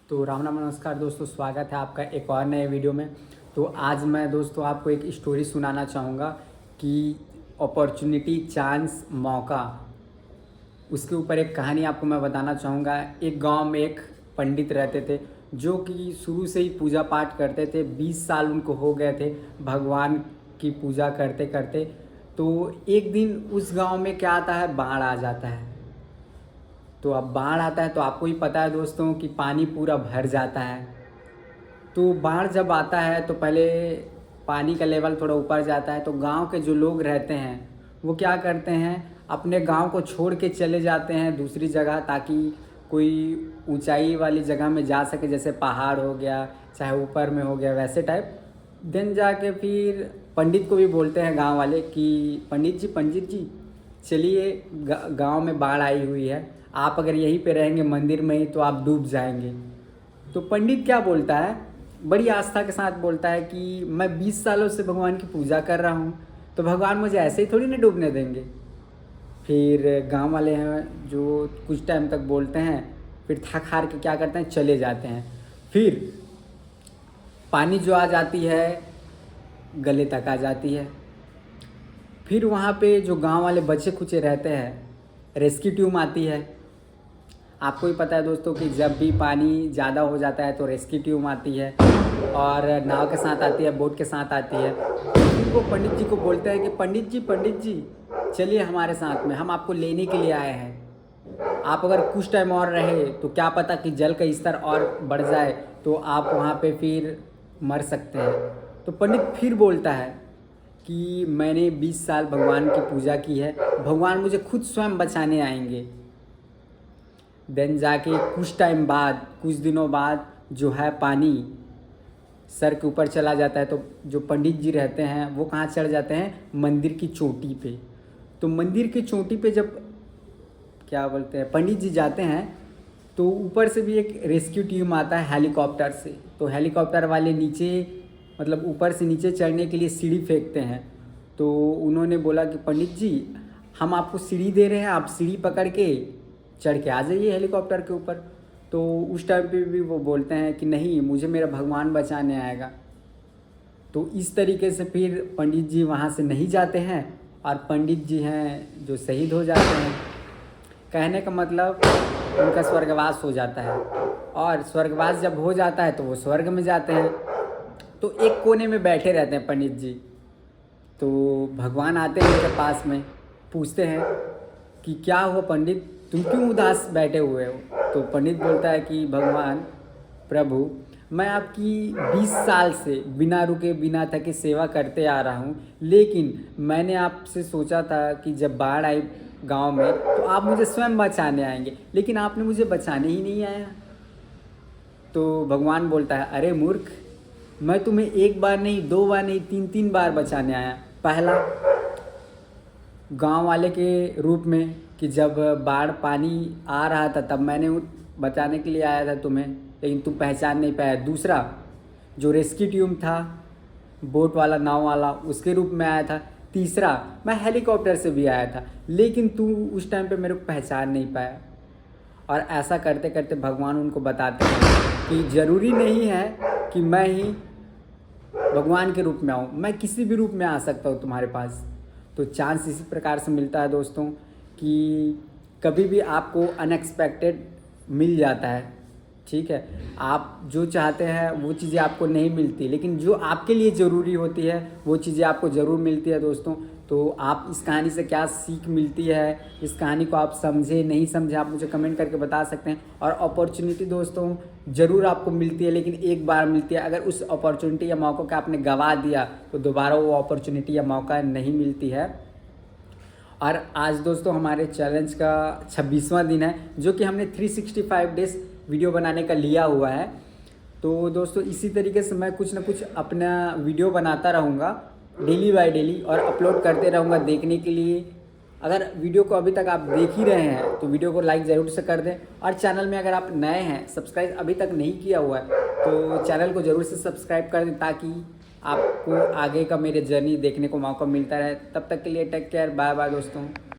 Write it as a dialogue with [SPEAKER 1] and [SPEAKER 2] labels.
[SPEAKER 1] तो राम राम नमस्कार दोस्तों, स्वागत है आपका एक और नए वीडियो में। तो आज मैं दोस्तों आपको एक स्टोरी सुनाना चाहूँगा कि अपॉर्चुनिटी, चांस, मौका, उसके ऊपर एक कहानी आपको मैं बताना चाहूँगा। एक गांव में एक पंडित रहते थे जो कि शुरू से ही पूजा पाठ करते थे। 20 साल उनको हो गए थे भगवान की पूजा करते करते। तो एक दिन उस गांव में क्या आता है, बाढ़ आ जाता है। तो अब बाढ़ आता है तो आपको ही पता है दोस्तों कि पानी पूरा भर जाता है। तो बाढ़ जब आता है तो पहले पानी का लेवल थोड़ा ऊपर जाता है, तो गांव के जो लोग रहते हैं वो क्या करते हैं, अपने गांव को छोड़ के चले जाते हैं दूसरी जगह, ताकि कोई ऊंचाई वाली जगह में जा सके, जैसे पहाड़ हो गया, चाहे ऊपर में हो गया, वैसे टाइप। देन जाके फिर पंडित को भी बोलते हैं गांव वाले कि पंडित जी चलिए, गांव में बाढ़ आई हुई है, आप अगर यहीं पे रहेंगे मंदिर में ही तो आप डूब जाएंगे। तो पंडित क्या बोलता है, बड़ी आस्था के साथ बोलता है कि मैं 20 सालों से भगवान की पूजा कर रहा हूँ, तो भगवान मुझे ऐसे ही थोड़ी ना डूबने देंगे। फिर गांव वाले हैं जो कुछ टाइम तक बोलते हैं, फिर थक हार के क्या करते हैं, चले जाते हैं। फिर पानी जो आ जाती है गले तक आ जाती है। फिर वहाँ पे जो गांव वाले बच्चे खुचे रहते हैं, रेस्क्यू टीम आती है। आपको ही पता है दोस्तों कि जब भी पानी ज़्यादा हो जाता है तो रेस्क्यू टीम आती है, और नाव के साथ आती है, बोट के साथ आती है। फिर वो पंडित जी को बोलते हैं कि पंडित जी चलिए हमारे साथ में, हम आपको लेने के लिए आए हैं। आप अगर कुछ टाइम और रहे तो क्या पता कि जल का स्तर और बढ़ जाए, तो आप वहाँ पे फिर मर सकते हैं। तो पंडित फिर बोलता है कि मैंने 20 साल भगवान की पूजा की है, भगवान मुझे खुद स्वयं बचाने आएंगे। देन जाके कुछ टाइम बाद, कुछ दिनों बाद जो है पानी सर के ऊपर चला जाता है। तो जो पंडित जी रहते हैं वो कहाँ चढ़ जाते हैं, मंदिर की चोटी पे। तो मंदिर की चोटी पे जब क्या बोलते हैं पंडित जी जाते हैं, तो ऊपर से भी एक रेस्क्यू टीम आता है हेलीकॉप्टर से। तो हेलीकॉप्टर वाले नीचे, मतलब ऊपर से नीचे चढ़ने के लिए सीढ़ी फेंकते हैं। तो उन्होंने बोला कि पंडित जी हम आपको सीढ़ी दे रहे हैं, आप सीढ़ी पकड़ के चढ़ के आ जाइए हेलीकॉप्टर के ऊपर। तो उस टाइम पे भी वो बोलते हैं कि नहीं, मुझे मेरा भगवान बचाने आएगा। तो इस तरीके से फिर पंडित जी वहाँ से नहीं जाते हैं, और पंडित जी हैं जो शहीद हो जाते हैं। कहने का मतलब उनका स्वर्गवास हो जाता है, और स्वर्गवास जब हो जाता है तो वो स्वर्ग में जाते हैं। तो एक कोने में बैठे रहते हैं पंडित जी। तो भगवान आते हैं उनके पास में, पूछते हैं कि क्या हुआ पंडित, तुम क्यों उदास बैठे हुए हो। तो पंडित बोलता है कि भगवान प्रभु, मैं आपकी 20 साल से बिना रुके बिना थके सेवा करते आ रहा हूँ, लेकिन मैंने आपसे सोचा था कि जब बाढ़ आई गांव में तो आप मुझे स्वयं बचाने आएंगे, लेकिन आपने मुझे बचाने ही नहीं आया। तो भगवान बोलता है, अरे मूर्ख, मैं तुम्हें एक बार नहीं, दो बार नहीं, तीन तीन बार बचाने आया। पहला गांव वाले के रूप में कि जब बाढ़ पानी आ रहा था तब मैंने बचाने के लिए आया था तुम्हें, लेकिन तुम पहचान नहीं पाया। दूसरा जो रेस्क्यू टीम था, बोट वाला, नाव वाला, उसके रूप में आया था। तीसरा मैं हेलीकॉप्टर से भी आया था, लेकिन तू उस टाइम पे मेरे को पहचान नहीं पाया। और ऐसा करते करते भगवान उनको बताते हैं कि ज़रूरी नहीं है कि मैं ही भगवान के रूप में आऊँ, मैं किसी भी रूप में आ सकता हूँ तुम्हारे पास। तो चांस इसी प्रकार से मिलता है दोस्तों कि कभी भी आपको अनएक्सपेक्टेड मिल जाता है। ठीक है, आप जो चाहते हैं वो चीज़ें आपको नहीं मिलती, लेकिन जो आपके लिए ज़रूरी होती है वो चीज़ें आपको ज़रूर मिलती है दोस्तों। तो आप इस कहानी से क्या सीख मिलती है, इस कहानी को आप समझे नहीं समझे, आप मुझे कमेंट करके बता सकते हैं। और अपॉर्चुनिटी दोस्तों ज़रूर आपको मिलती है, लेकिन एक बार मिलती है। अगर उस अपॉर्चुनिटी या मौक़े को आपने गंवा दिया तो दोबारा वो अपॉर्चुनिटी या मौका नहीं मिलती है। और आज दोस्तों हमारे चैलेंज का 26वां दिन है, जो कि हमने 365 डेज़ वीडियो बनाने का लिया हुआ है। तो दोस्तों इसी तरीके से मैं कुछ ना कुछ अपना वीडियो बनाता रहूँगा डेली बाय डेली, और अपलोड करते रहूँगा देखने के लिए। अगर वीडियो को अभी तक आप देख ही रहे हैं तो वीडियो को लाइक ज़रूर से कर दें, और चैनल में अगर आप नए हैं, सब्सक्राइब अभी तक नहीं किया हुआ है तो चैनल को ज़रूर से सब्सक्राइब कर दें, ताकि आपको आगे का मेरे जर्नी देखने को मौका मिलता रहे। तब तक के लिए टेक केयर, बाय बाय दोस्तों।